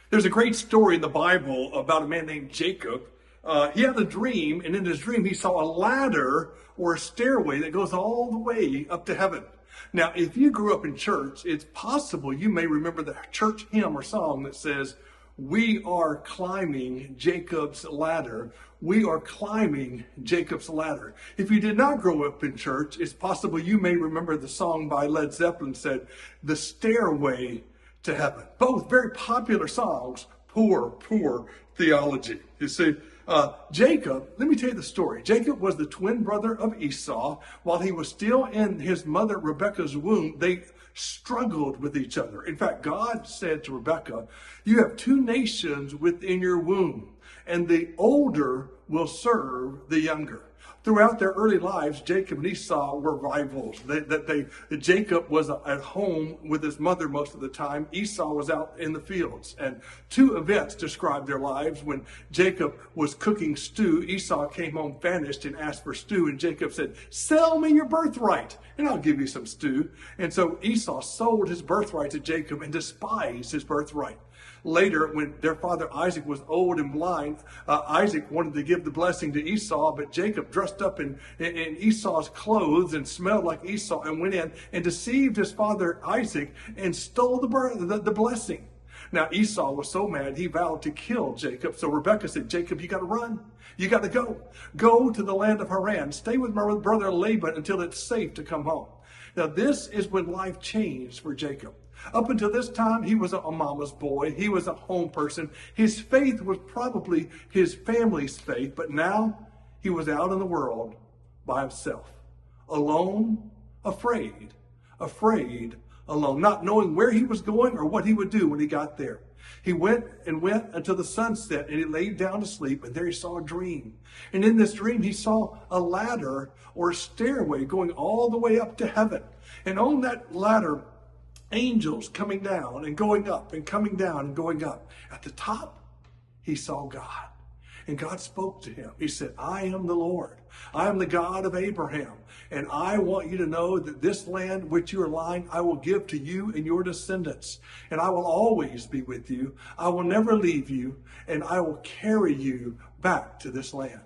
There's a great story in the Bible about a man named Jacob. He had a dream, and in his dream, he saw a ladder or a stairway that goes all the way up to heaven. Now, if you grew up in church, it's possible you may remember the church hymn or song that says, "We are climbing Jacob's ladder. We are climbing Jacob's ladder." If you did not grow up in church, it's possible you may remember the song by Led Zeppelin said, "The Stairway to Heaven." Both very popular songs, poor theology. You see, Jacob, let me tell you the story. Jacob was the twin brother of Esau. While he was still in his mother Rebekah's womb, they struggled with each other. In fact, God said to Rebekah, "You have two nations within your womb, and the older will serve the younger." Throughout their early lives, Jacob and Esau were rivals. Jacob was at home with his mother most of the time. Esau was out in the fields. And two events describe their lives. When Jacob was cooking stew, Esau came home famished and asked for stew. And Jacob said, "Sell me your birthright, and I'll give you some stew." And so Esau sold his birthright to Jacob and despised his birthright. Later, when their father Isaac was old and blind, Isaac wanted to give the blessing to Esau, but Jacob dressed up in Esau's clothes and smelled like Esau and went in and deceived his father Isaac and stole the blessing. Now Esau was so mad he vowed to kill Jacob. So Rebekah said, "Jacob, you got to run. You got to go. Go to the land of Haran. Stay with my brother Laban until it's safe to come home." Now this is when life changed for Jacob. Up until this time, he was a mama's boy. He was a home person. His faith was probably his family's faith, but now he was out in the world by himself, alone, afraid, alone, not knowing where he was going or what he would do when he got there. He went until the sun set, and he laid down to sleep, and there he saw a dream. And in this dream, he saw a ladder or a stairway going all the way up to heaven. And on that ladder, angels coming down and going up and coming down and going up. At the top, he saw God. And God spoke to him. He said, "I am the Lord. I am the God of Abraham. And I want you to know that this land which you are lying, I will give to you and your descendants. And I will always be with you. I will never leave you. And I will carry you back to this land."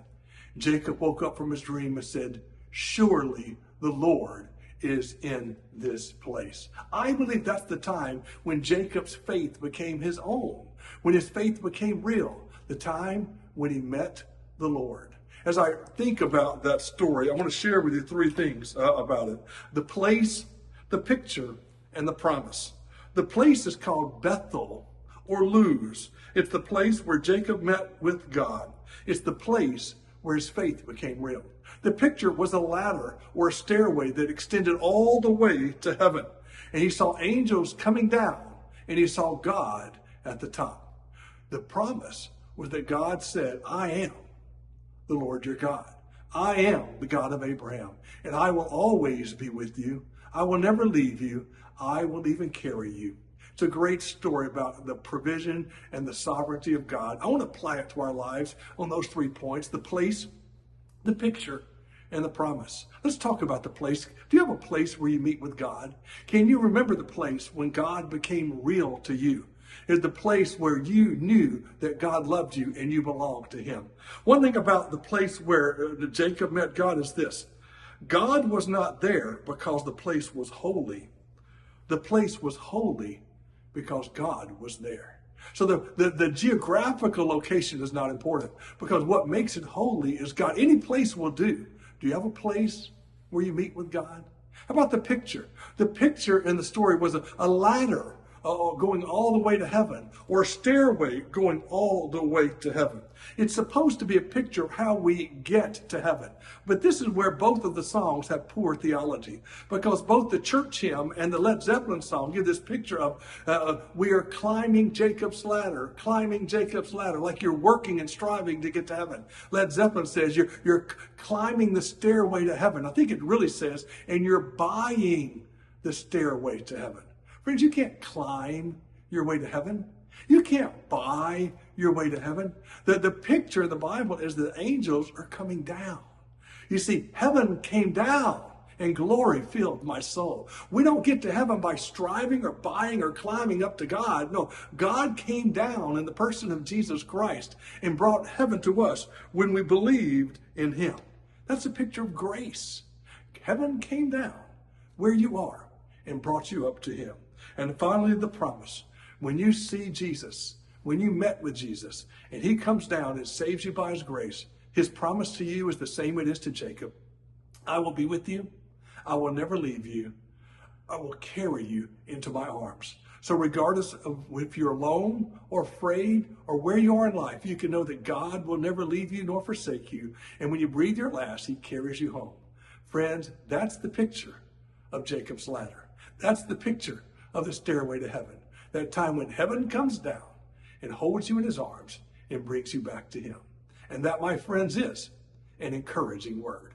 Jacob woke up from his dream and said, "Surely the Lord is in this place." I believe that's the time when Jacob's faith became his own, when his faith became real, the time when he met the Lord. As I think about that story, I want to share with you three things about it: the place, the picture, and the promise. The place is called Bethel or Luz. It's the place where Jacob met with God. It's the place where his faith became real. The picture was a ladder or a stairway that extended all the way to heaven. And he saw angels coming down, and he saw God at the top. The promise was that God said, "I am the Lord your God. I am the God of Abraham, and I will always be with you. I will never leave you. I will even carry you." It's a great story about the provision and the sovereignty of God. I want to apply it to our lives on those 3 points: the place, the picture, and the promise. Let's talk about the place. Do you have a place where you meet with God? Can you remember the place when God became real to you? Is the place where you knew that God loved you and you belonged to him? One thing about the place where Jacob met God is this: God was not there because the place was holy. The place was holy because God was there. So the geographical location is not important, because what makes it holy is God. Any place will do. Do you have a place where you meet with God? How about the picture? The picture in the story was a ladder going all the way to heaven, or a stairway going all the way to heaven. It's supposed to be a picture of how we get to heaven. But this is where both of the songs have poor theology, because both the church hymn and the Led Zeppelin song give this picture of we are climbing Jacob's ladder, like you're working and striving to get to heaven. Led Zeppelin says you're climbing the stairway to heaven. I think it really says, and you're buying the stairway to heaven. Friends, you can't climb your way to heaven. You can't buy your way to heaven. The picture of the Bible is that angels are coming down. You see, heaven came down and glory filled my soul. We don't get to heaven by striving or buying or climbing up to God. No, God came down in the person of Jesus Christ and brought heaven to us when we believed in him. That's a picture of grace. Heaven came down where you are and brought you up to him. And finally, the promise. When you see Jesus, when you met with Jesus, and he comes down and saves you by his grace, his promise to you is the same it is to Jacob. I will be with you. I will never leave you. I will carry you into my arms. So regardless of if you're alone or afraid or where you are in life, you can know that God will never leave you nor forsake you. And when you breathe your last, he carries you home. Friends, that's the picture of Jacob's ladder. That's the picture of the stairway to heaven. That time when heaven comes down and holds you in his arms and brings you back to him. And that, my friends, is an encouraging word.